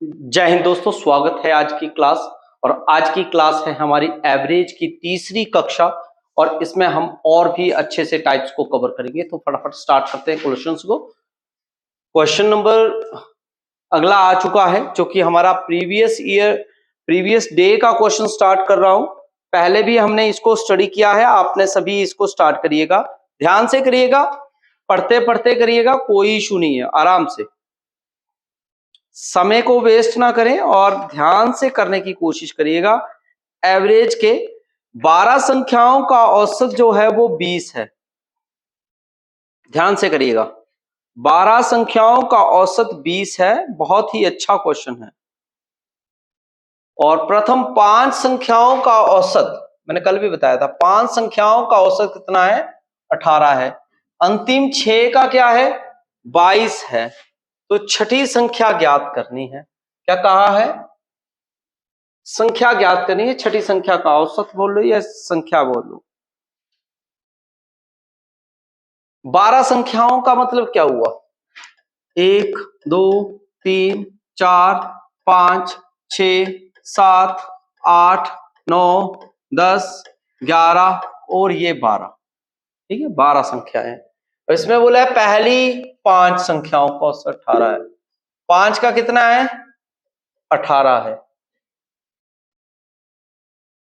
जय हिंद दोस्तों, स्वागत है आज की क्लास। और आज की क्लास है हमारी एवरेज की तीसरी कक्षा और इसमें हम और भी अच्छे से टाइप्स को कवर करेंगे। तो फटाफट स्टार्ट करते हैं क्वेश्चंस को। क्वेश्चन नंबर अगला आ चुका है जो कि हमारा प्रीवियस डे का क्वेश्चन स्टार्ट कर रहा हूं। पहले भी हमने इसको स्टडी किया है, आपने सभी इसको स्टार्ट करिएगा, ध्यान से करिएगा, पढ़ते पढ़ते करिएगा, कोई इशू नहीं है, आराम से समय को वेस्ट ना करें और ध्यान से करने की कोशिश करिएगा। एवरेज के 12 संख्याओं का औसत जो है वो 20 है। ध्यान से करिएगा, 12 संख्याओं का औसत 20 है। बहुत ही अच्छा क्वेश्चन है। और प्रथम 5 संख्याओं का औसत, मैंने कल भी बताया था, 5 संख्याओं का औसत कितना है? 18 है। अंतिम 6 का क्या है? 22 है। तो छठी संख्या ज्ञात करनी है। क्या कहा है? संख्या ज्ञात करनी है। छठी संख्या का औसत बोल लो या संख्या बोल लो। 12 संख्याओं का मतलब क्या हुआ? 1 2 3 4 5 6 7 8 9 10 11 और ये 12। ठीक है, 12 संख्याएं। इसमें बोला है पहली 5 संख्याओं का औसत 18 है। 5 का कितना है? 18 है।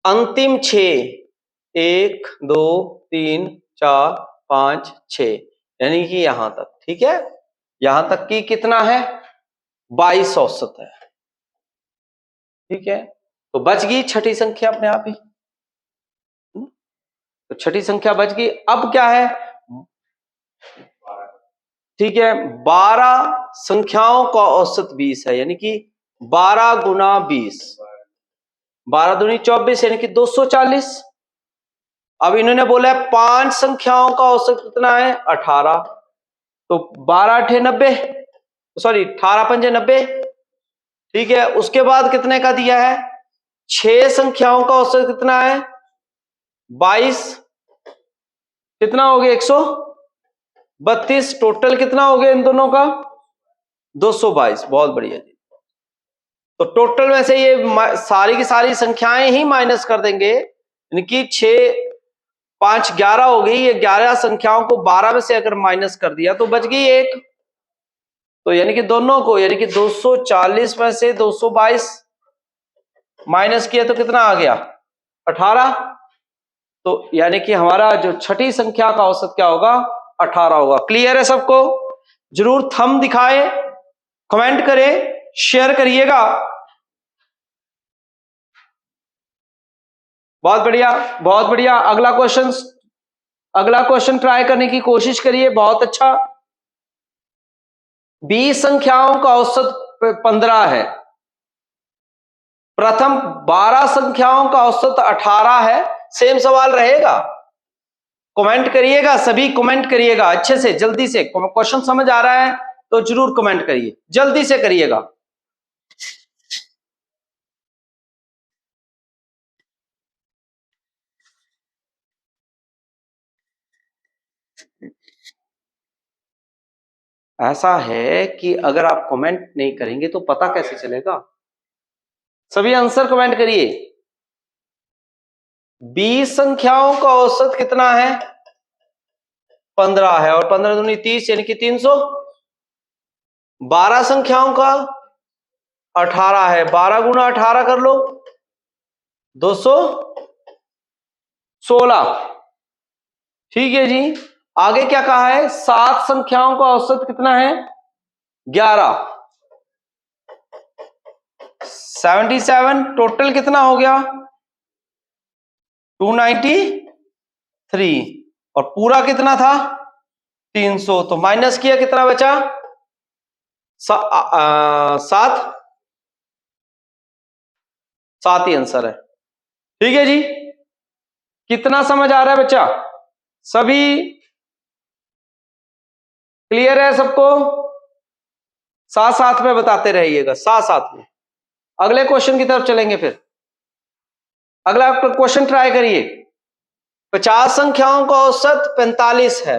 अंतिम 6, 1 2 3 4 5 6, यानी कि यहां तक। ठीक है, यहां तक की कितना है? 22 औसत है। ठीक है, तो बच गई छठी संख्या अपने आप ही। तो छठी संख्या बच गई। अब क्या है? ठीक है, 12 संख्याओं का औसत 20 है, यानी कि 12 गुना 20, 12 दूनी 24, यानी कि 240। अब इन्होंने बोला है 5 संख्याओं का औसत कितना है? 18। तो 12 अठे 90, सॉरी 18 पंजे 90। ठीक है, उसके बाद कितने का दिया है? 6 संख्याओं का औसत कितना है? 22। कितना हो गया? 132। टोटल कितना हो गया इन दोनों का? 222। बहुत बढ़िया जी। तो टोटल में से ये सारी की सारी संख्याएं ही माइनस कर देंगे, यानी कि 6 5 11 हो गई। ये 11 संख्याओं को 12 में से अगर माइनस कर दिया तो बच गई 1। तो यानी कि दोनों को, यानी कि 240 में से 222 माइनस किया तो कितना आ गया? 18। तो यानी कि हमारा जो छठी संख्या का औसत क्या होगा? 18 होगा। क्लियर है सबको? जरूर थंब दिखाए, कमेंट करें, शेयर करिएगा। बहुत बढ़िया, बहुत बढ़िया। अगला क्वेश्चन ट्राई करने की कोशिश करिए। बहुत अच्छा। 20 संख्याओं का औसत 15 है। प्रथम 12 संख्याओं का औसत 18 है। सेम सवाल रहेगा। कमेंट करिएगा, सभी कमेंट करिएगा अच्छे से, जल्दी से। क्वेश्चन समझ आ रहा है तो जरूर कमेंट करिए, जल्दी से करिएगा। ऐसा है कि अगर आप कमेंट नहीं करेंगे तो पता कैसे चलेगा? सभी आंसर कमेंट करिए। 20 संख्याओं का औसत कितना है? 15 है। और 15 दूनी 30, यानी कि 300। 12 संख्याओं का 18 है। 12 गुना 18 कर लो, 216। ठीक है जी। आगे क्या कहा है? 7 संख्याओं का औसत कितना है? 11, 77। टोटल कितना हो गया? 293। और पूरा कितना था? 300। तो माइनस किया, कितना बचा? 7। 7 ही आंसर है। ठीक है जी। कितना समझ आ रहा है बच्चा? सभी क्लियर है सबको? साथ साथ में बताते रहिएगा, साथ साथ में। अगले क्वेश्चन की तरफ चलेंगे। फिर अगला क्वेश्चन ट्राई करिए। 50 संख्याओं का औसत 45 है।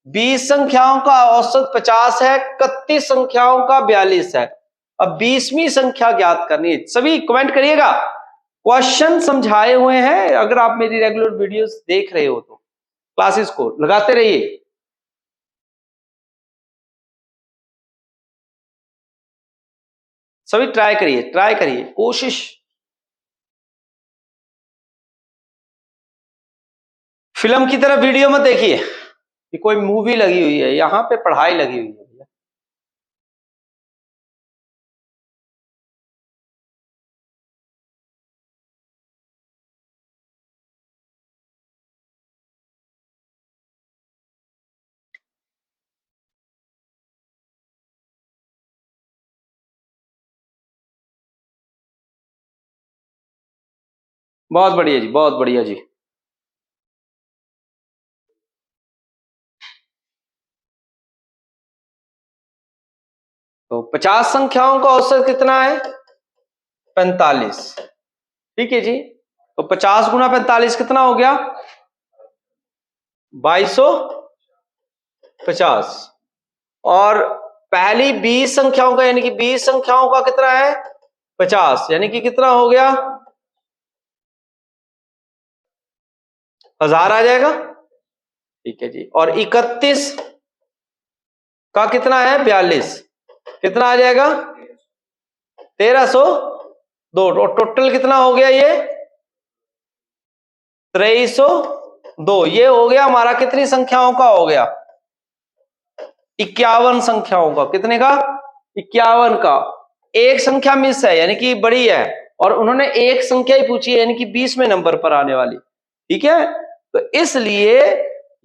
20 संख्याओं का औसत 50 है। 31 संख्याओं का 42 है। अब 20वीं संख्या ज्ञात करनी है। सभी कमेंट करिएगा, क्वेश्चन समझाए हुए हैं। अगर आप मेरी रेगुलर वीडियोस देख रहे हो तो क्लासेस को लगाते रहिए। सभी ट्राई करिए कोशिश। फिल्म की तरह वीडियो मत देखिए कि कोई मूवी लगी हुई है, यहां पे पढ़ाई लगी हुई है। बहुत बढ़िया जी, बहुत बढ़िया जी। तो 50 संख्याओं का औसत कितना है? 45। ठीक है जी। तो 50 गुना 45 कितना हो गया? 2250। और पहली 20 संख्याओं का यानी कि 20 संख्याओं का कितना है? 50, यानी कि कितना हो गया? 1000 आ जाएगा। ठीक है जी। और 31 का कितना है? 42, कितना आ जाएगा? 1302। और टोटल कितना हो गया ये? 2302। ये हो गया हमारा कितनी संख्याओं का हो गया? 51 संख्याओं का। कितने का? 51 का। एक संख्या मिस है यानी कि बड़ी है, और उन्होंने एक संख्या ही पूछी है यानी कि 20वें नंबर पर आने वाली। ठीक है, तो इसलिए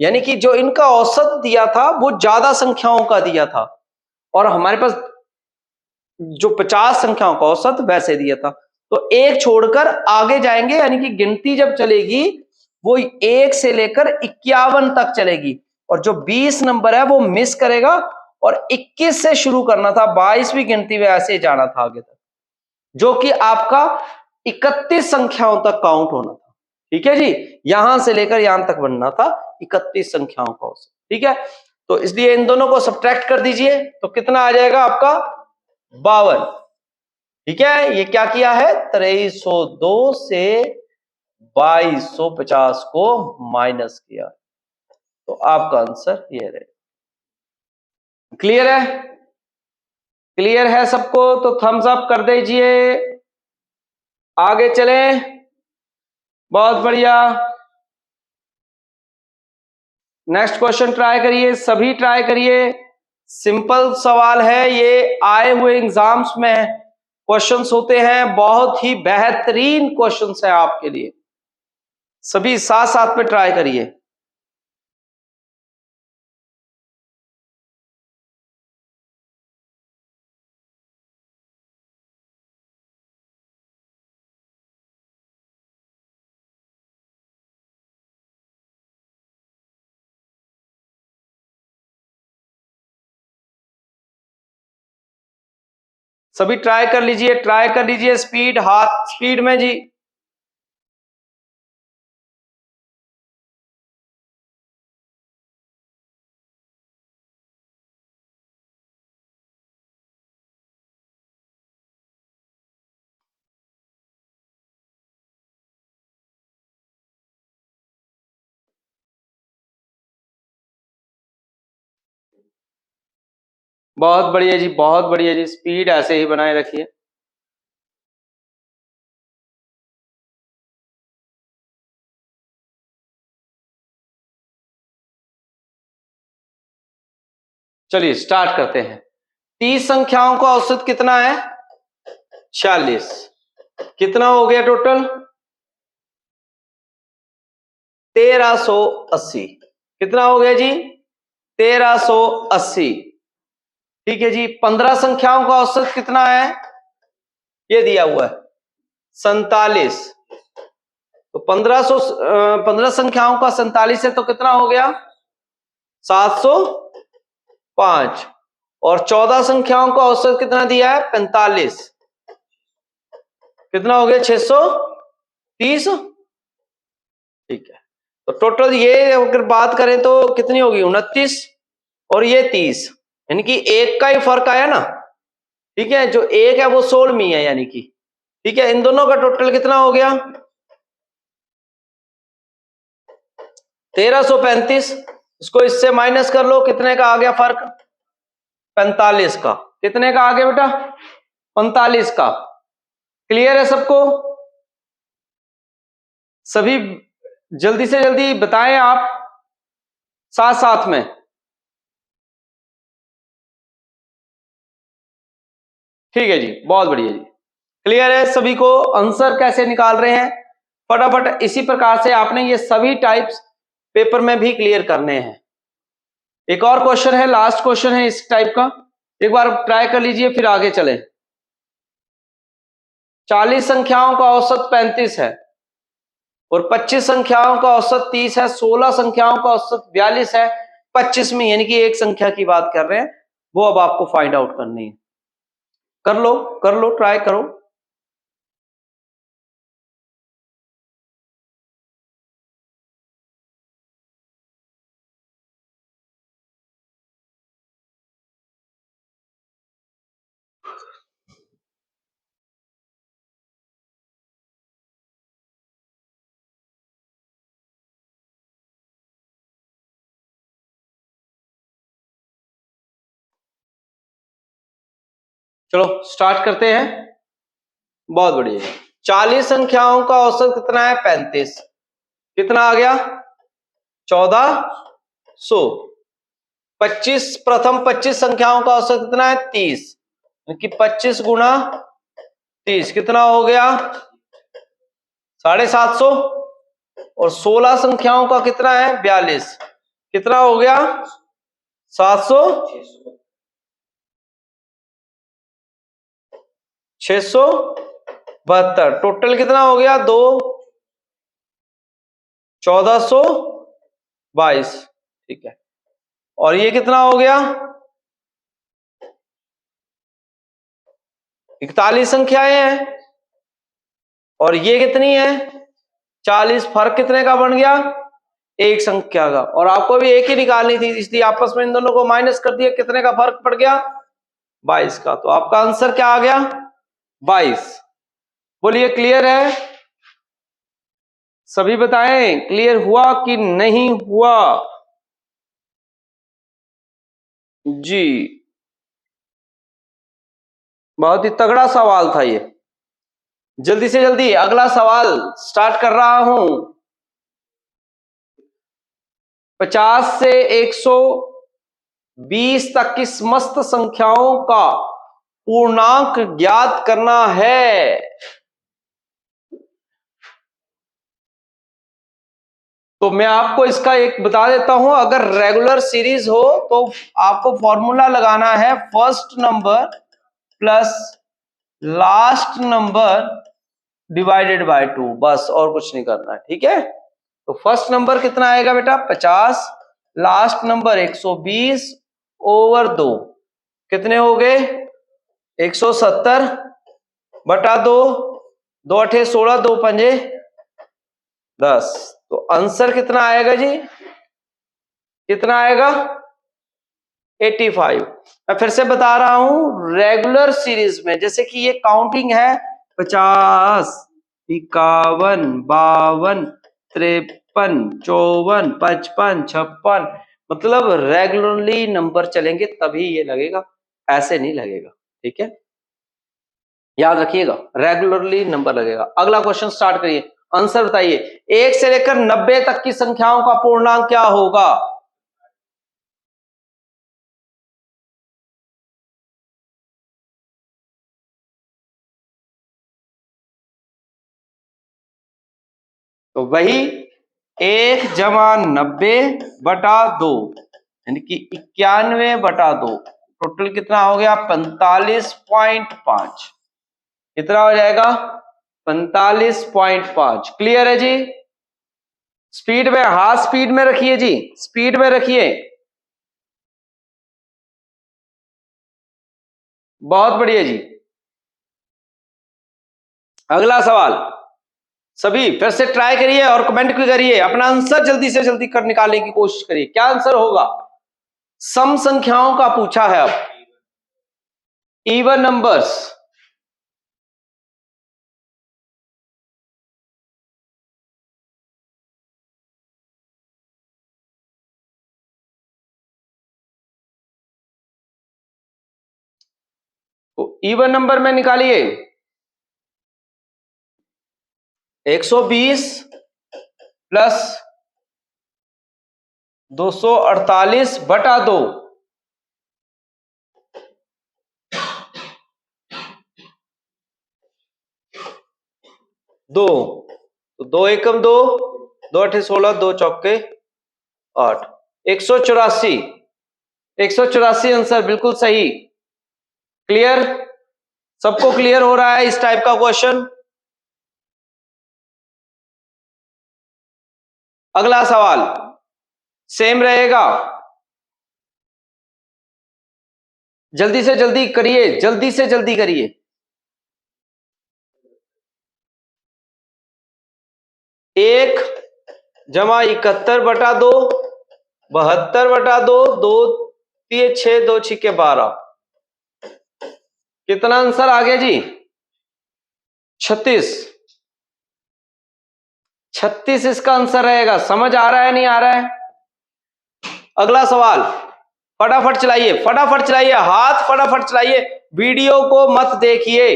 यानी कि जो इनका औसत दिया था वो ज्यादा संख्याओं का दिया था, और हमारे पास जो 50 संख्याओं का औसत वैसे दिया था। तो एक छोड़कर आगे जाएंगे, यानी कि गिनती जब चलेगी वो 1 से लेकर 51 तक चलेगी, और जो 20 नंबर है वो मिस करेगा, और 21 से शुरू करना था, 22वीं गिनती में ऐसे जाना था आगे तक, जो कि आपका 31 संख्याओं तक काउंट होना था। ठीक है जी, यहां से लेकर यहां तक बनना था 31 संख्याओं का औसत। ठीक है, तो इसलिए इन दोनों को सब्ट्रैक्ट कर दीजिए, तो कितना आ जाएगा आपका? 52। ठीक है, ये क्या किया है? 2302 से 2250 को माइनस किया, तो आपका आंसर ये रहेगा। क्लियर है? क्लियर है सबको? तो थम्स अप कर दीजिए। आगे चलें। बहुत बढ़िया। नेक्स्ट क्वेश्चन ट्राई करिए, सभी ट्राई करिए। सिंपल सवाल है, ये आए हुए एग्जाम्स में क्वेश्चंस होते हैं, बहुत ही बेहतरीन क्वेश्चंस है आपके लिए। सभी साथ साथ में ट्राई करिए। सभी ट्राई कर लीजिए, ट्राई कर लीजिए, स्पीड, हाथ स्पीड में जी। बहुत बढ़िया जी, बहुत बढ़िया जी, स्पीड ऐसे ही बनाए रखिए। चलिए स्टार्ट करते हैं। 30 संख्याओं का औसत कितना है? 46। कितना हो गया टोटल? 1380। कितना हो गया जी? 1380। ठीक है जी। 15 संख्याओं का औसत कितना है? ये दिया हुआ है 47। तो 15 संख्याओं का 47 है तो कितना हो गया? 705। और 14 संख्याओं का औसत कितना दिया है? 45। कितना हो गया? 630। ठीक है, तो टोटल ये अगर बात करें तो कितनी होगी? 29, और ये 30, यानी कि एक का ही फर्क आया ना। ठीक है, जो एक है वो 16वीं है यानी कि, ठीक है, इन दोनों का टोटल कितना हो गया 1335। इसको इससे माइनस कर लो, कितने का आ गया फर्क 45 का। कितने का आ गया बेटा 45 का। क्लियर है सबको? सभी जल्दी से जल्दी बताएं आप साथ साथ में। ठीक है जी, बहुत बढ़िया जी। क्लियर है सभी को? आंसर कैसे निकाल रहे हैं फटाफट इसी प्रकार से आपने ये सभी टाइप्स पेपर में भी क्लियर करने हैं। एक और क्वेश्चन है, लास्ट क्वेश्चन है इस टाइप का, एक बार ट्राई कर लीजिए फिर आगे चले। 40 संख्याओं का औसत 35 है और 25 संख्याओं का औसत 30 है, 16 संख्याओं का औसत 42 है, 25वीं यानी कि एक संख्या की बात कर रहे हैं, वो अब आपको फाइंड आउट करनी है। कर लो ट्राई करो। चलो स्टार्ट करते हैं। बहुत बढ़िया। 40 संख्याओं का औसत कितना है 35, कितना आ गया 1400। 25 प्रथम 25 संख्याओं का औसत कितना है 30, कि 25 गुना 30 कितना हो गया 750। और 16 संख्याओं का कितना है 42, कितना हो गया 700 672। टोटल कितना हो गया 2 1422। ठीक है, और ये कितना हो गया 41 संख्याएं हैं और ये कितनी है 40। फर्क कितने का बन गया एक संख्या का, और आपको भी एक ही निकालनी थी इसलिए आपस में इन दोनों को माइनस कर दिया, कितने का फर्क पड़ गया 22 का। तो आपका आंसर क्या आ गया 22। बोलिए क्लियर है? सभी बताएं क्लियर हुआ कि नहीं हुआ जी? बहुत ही तगड़ा सवाल था ये। जल्दी से जल्दी अगला सवाल स्टार्ट कर रहा हूं। 50 से 120 तक की समस्त संख्याओं का पूर्णांक ज्ञात करना है। तो मैं आपको इसका एक बता देता हूं, अगर रेगुलर सीरीज हो तो आपको फॉर्मूला लगाना है first number plus last number divided by 2, बस और कुछ नहीं करना है। ठीक है, तो फर्स्ट नंबर कितना आएगा बेटा 50, लास्ट नंबर 120 ओवर 2 कितने हो गए 170 बटा 2, 2 अठे 16, 2 पंजे 10। तो आंसर कितना आएगा जी, कितना आएगा 85। मैं फिर से बता रहा हूं, रेगुलर सीरीज में जैसे कि ये काउंटिंग है 50, 51, 52, 53, 54, 55, 56, मतलब रेगुलरली नंबर चलेंगे तभी ये लगेगा, ऐसे नहीं लगेगा। ठीक है, याद रखिएगा रेगुलरली नंबर लगेगा। अगला क्वेश्चन स्टार्ट करिए, आंसर बताइए। 1 से लेकर 90 तक की संख्याओं का पूर्णांक क्या होगा? तो वही 1 जमा 90 बटा 2 यानी कि 91 बटा 2, टोटल कितना हो गया 45.5। कितना हो जाएगा 45.5। क्लियर है जी? स्पीड में, हाथ स्पीड में रखिए जी, स्पीड में रखिए। बहुत बढ़िया जी। अगला सवाल सभी फिर से ट्राई करिए और कमेंट भी करिए, अपना आंसर जल्दी से जल्दी कर निकालने की कोशिश करिए। क्या आंसर होगा? सम संख्याओं का पूछा है अब, इवन नंबर्स, इवन नंबर में निकालिए 120 प्लस 248 बटा 2, तो 2 एकम 2, 2 अठे 16, 2 चौके 8, 184, 184 आंसर बिल्कुल सही। क्लियर, सबको क्लियर हो रहा है इस टाइप का क्वेश्चन? अगला सवाल सेम रहेगा, जल्दी से जल्दी करिए, जल्दी से जल्दी करिए। एक जमा 71 बटा 2, 72 बटा 2, 2 3 6, 2 6 12, कितना आंसर आ गया जी? 36। 36 इसका आंसर रहेगा। समझ आ रहा है नहीं आ रहा है? अगला सवाल फटाफट चलाइए, फटाफट चलाइए, हाथ फटाफट चलाइए, वीडियो को मत देखिए,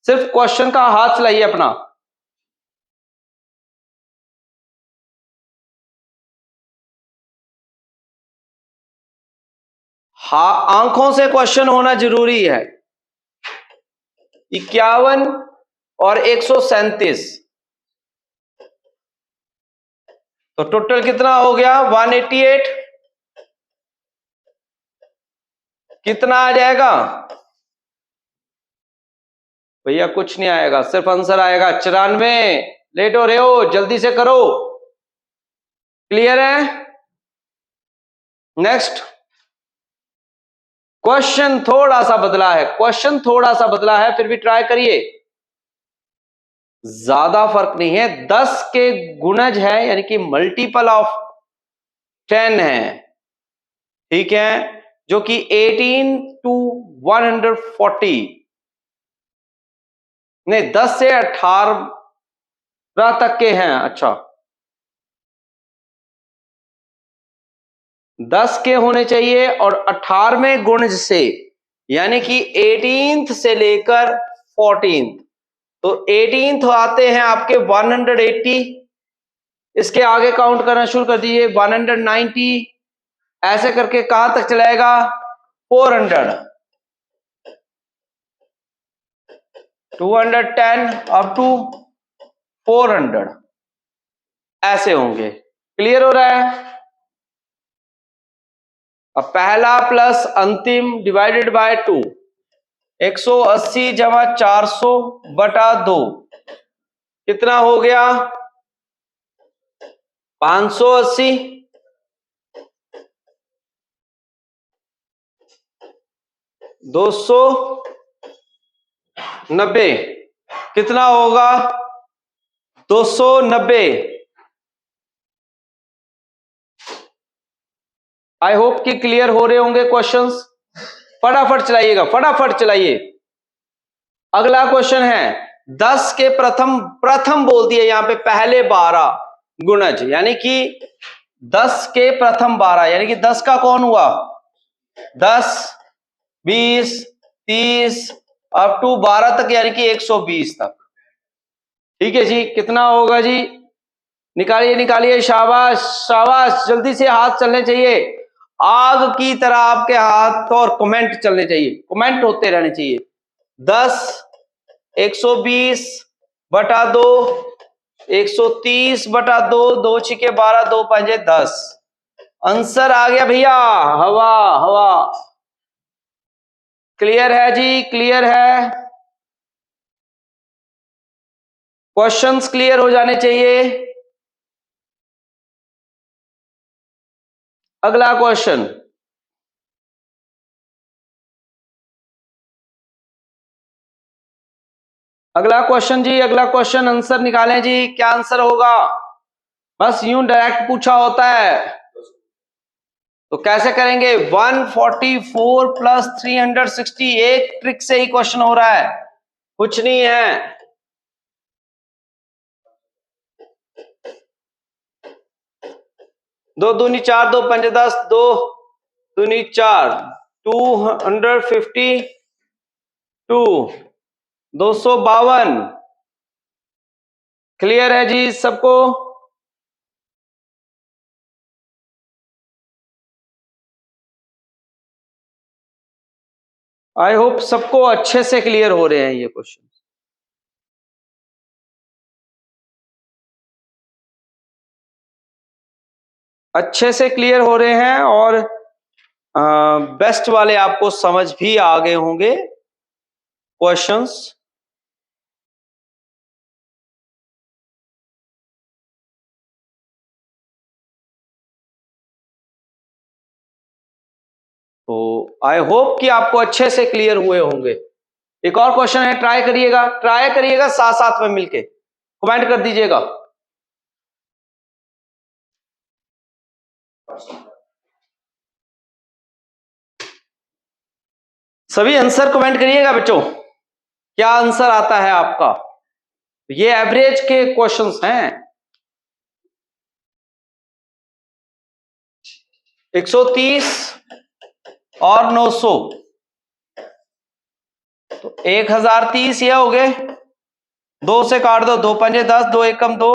सिर्फ क्वेश्चन का हाथ चलाइए अपना। आंखों से क्वेश्चन होना जरूरी है। 51 और 137, तो टोटल कितना हो गया? 188। कितना आ जाएगा भैया? कुछ नहीं आएगा, सिर्फ आंसर आएगा 94। लेट हो रहे हो, जल्दी से करो। क्लियर है? नेक्स्ट क्वेश्चन थोड़ा सा बदला है, क्वेश्चन थोड़ा सा बदला है, फिर भी ट्राई करिए। ज्यादा फर्क नहीं है, 10 के गुणज है, यानी कि मल्टीपल ऑफ 10 है, ठीक है, जो कि 18 to 140, नहीं 10 से 18 तक के हैं। अच्छा, 10 के होने चाहिए और 18वें गुणज से, यानी कि 18th से लेकर 14th, तो 18th आते हैं आपके 180, इसके आगे काउंट करना शुरू कर दीजिए 190, ऐसे करके कहां तक चलाएगा? 400, 210 अप टू 400, ऐसे होंगे। क्लियर हो रहा है? अब पहला प्लस अंतिम डिवाइडेड बाय 2, 180 जमा 400 बटा 2, कितना हो गया? 580। 290 कितना होगा? 290। आई होप कि क्लियर हो रहे होंगे क्वेश्चंस। फटाफट चलाइएगा, फटाफट चलाइए। अगला क्वेश्चन है 10 के प्रथम बोल दिए यहां पे पहले 12 गुणज, यानी कि 10 के प्रथम 12, यानी कि 10 का कौन हुआ? 10 20 30 अप टू 12 तक, यानी कि 120 तक। ठीक है जी, कितना होगा जी? निकालिए निकालिए, शाबाश शाबाश, जल्दी से हाथ चलने चाहिए, आग की तरह आपके हाथ, और कमेंट चलने चाहिए, कमेंट होते रहने चाहिए। 10 120 बटा 2, 130 बटा 2, 2 छिके 12, 2 पंजे 10, आंसर आ गया भैया। हवा हवा। क्लियर है जी? क्लियर है? क्वेश्चंस क्लियर हो जाने चाहिए। अगला क्वेश्चन, अगला क्वेश्चन जी, अगला क्वेश्चन आंसर निकालें जी, क्या आंसर होगा? बस यूं डायरेक्ट पूछा होता है। तो कैसे करेंगे? 144 प्लस 360, एक ट्रिक से ही क्वेश्चन हो रहा है, कुछ नहीं है। दो दूनी 4, दो पंजे 10, दो दूनी 4, 252, 252। क्लियर है जी सबको? आई होप सबको अच्छे से क्लियर हो रहे हैं ये क्वेश्चन। अच्छे से क्लियर हो रहे हैं और बेस्ट वाले आपको समझ भी आ गए होंगे क्वेश्चंस। तो आई होप कि आपको अच्छे से क्लियर हुए होंगे। एक और क्वेश्चन है, ट्राई करिएगा साथ साथ में मिलके कमेंट कर दीजिएगा। सभी आंसर कमेंट करिएगा बच्चों, क्या आंसर आता है आपका। ये एवरेज के क्वेश्चंस हैं। 130 और 900 तो 1030 ये हो गए। 2 से काट दो, 2 पंजे 10, 2 एकम 2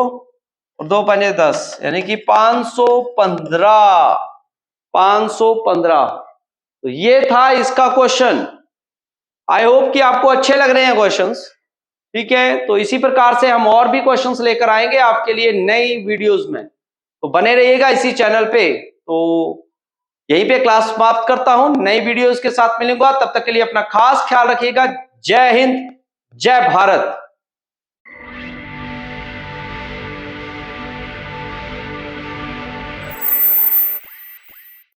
और 2 पंजे 10, यानी कि 515। 515 तो ये था इसका क्वेश्चन। आई होप कि आपको अच्छे लग रहे हैं क्वेश्चंस। ठीक है, तो इसी प्रकार से हम और भी क्वेश्चंस लेकर आएंगे आपके लिए नई वीडियोस में, तो बने रहिएगा इसी चैनल पे। तो यहीं पे क्लास समाप्त करता हूं, नई वीडियोस के साथ मिलूंगा, तब तक के लिए अपना खास ख्याल रखिएगा। जय हिंद, जय भारत।